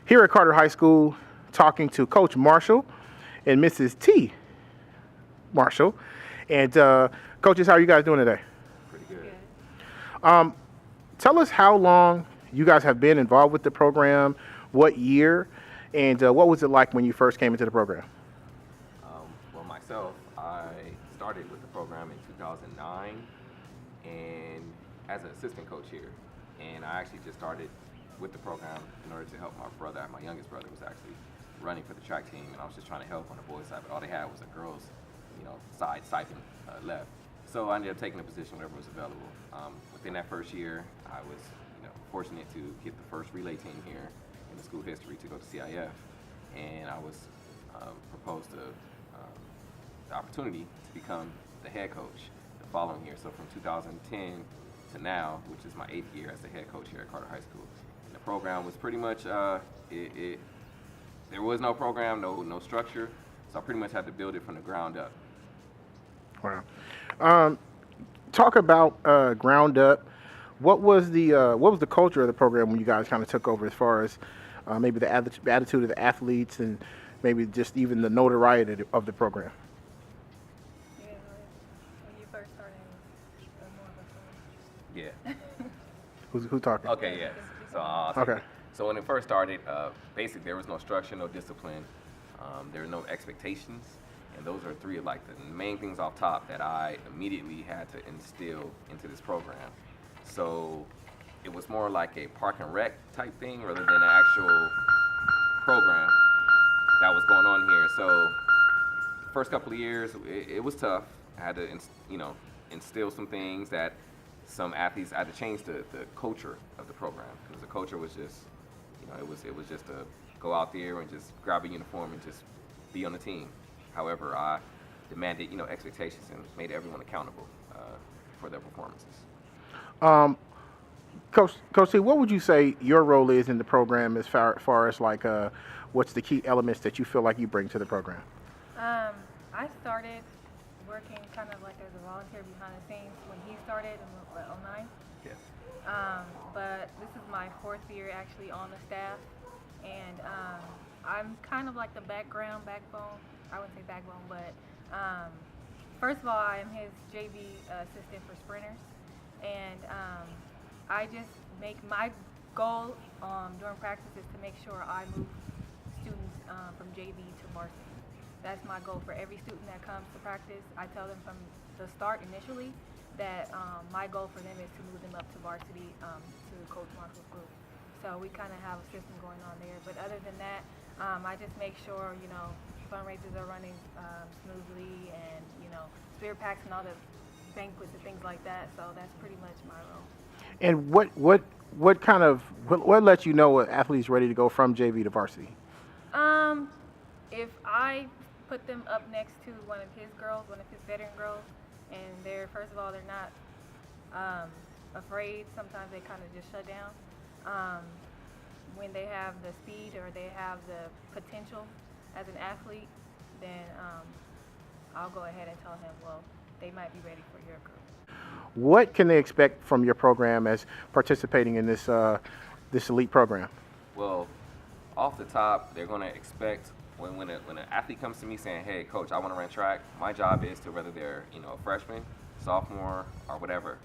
here at Carter High School talking to Coach Marshall and Mrs. T. Marshall. And coaches, how are you guys doing today? Pretty good. Tell us how long you guys have been involved with the program, what year, and what was it like when you first came into the program? Well, myself, I started with the program in 2009 and as an assistant coach here. And I actually just started with the program in order to help my brother. My youngest brother was actually running for the track team, and I was just trying to help on the boys' side, but all they had was a girls' side stipend left. So I ended up taking a position wherever was available. Within that first year, I was fortunate to get the first relay team here in the school history to go to CIF, and I was proposed the opportunity to become the head coach the following year. So from 2010 to now, which is my 8th year as the head coach here at Carter High School. And the program was pretty much, there was no program, no structure, so I pretty much had to build it from the ground up. Wow. Talk about ground up. What was the culture of the program when you guys kind of took over, as far as maybe the attitude of the athletes and maybe just even the notoriety of the program? Yeah, when you first started, it was more of a fun. Yeah. Who's talking? Okay, yeah. So, Okay. So when it first started, basically there was no structure, no discipline. There were no expectations. And those are three of like the main things off top that I immediately had to instill into this program. So it was more like a park and rec type thing rather than an actual program that was going on here. So first couple of years, it was tough. I had to, instill some things that some athletes, I had to change the culture of the program, because the culture was just, it was just to go out there and just grab a uniform and just be on the team. However, I demanded, expectations and made everyone accountable for their performances. Coach C, what would you say your role is in the program as far as like what's the key elements that you feel like you bring to the program? I started working kind of like as a volunteer behind the scenes when he started in 2009. Yes. But this is my 4th year actually on the staff, and I'm kind of like the backbone. I wouldn't say backbone, but first of all, I am his JV assistant for sprinters, and I just make my goal during practice is to make sure I move students from JV to varsity. That's my goal for every student that comes to practice. I tell them from the start initially that my goal for them is to move them up to varsity to Coach Marshall's group. So we kind of have a system going on there. But other than that, I just make sure, fundraisers are running smoothly, and, spirit packs and all the banquets and things like that. So that's pretty much my role. And what lets you know an athlete's ready to go from JV to varsity? If I put them up next to one of his veteran girls, and they're not afraid, sometimes they kind of just shut down. When they have the speed or they have the potential as an athlete, then I'll go ahead and tell him, well, they might be ready for your group. What can they expect from your program as participating in this elite program? Well, off the top, they're going to expect when an athlete comes to me saying, "Hey, coach, I want to run track," my job is to, whether they're a freshman, sophomore, or however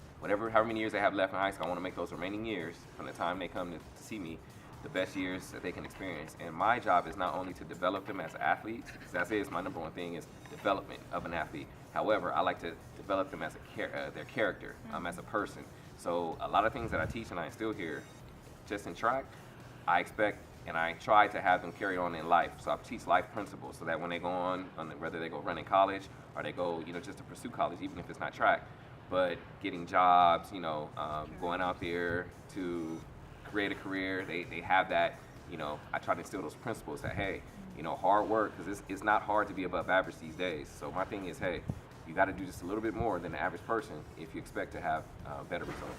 many years they have left in high school, I want to make those remaining years from the time they come to see me the best years that they can experience. And my job is not only to develop them as athletes, because that is my number one thing, is development of an athlete. However, I like to develop them as their character, as a person. So a lot of things that I teach and I instill here, just in track, I expect and I try to have them carry on in life. So I teach life principles so that when they go on whether they go run in college or they go, just to pursue college, even if it's not track, but getting jobs, going out there to create a career, they have that, I try to instill those principles that, hey, hard work, because it's not hard to be above average these days. So my thing is, hey, you got to do just a little bit more than the average person if you expect to have better results.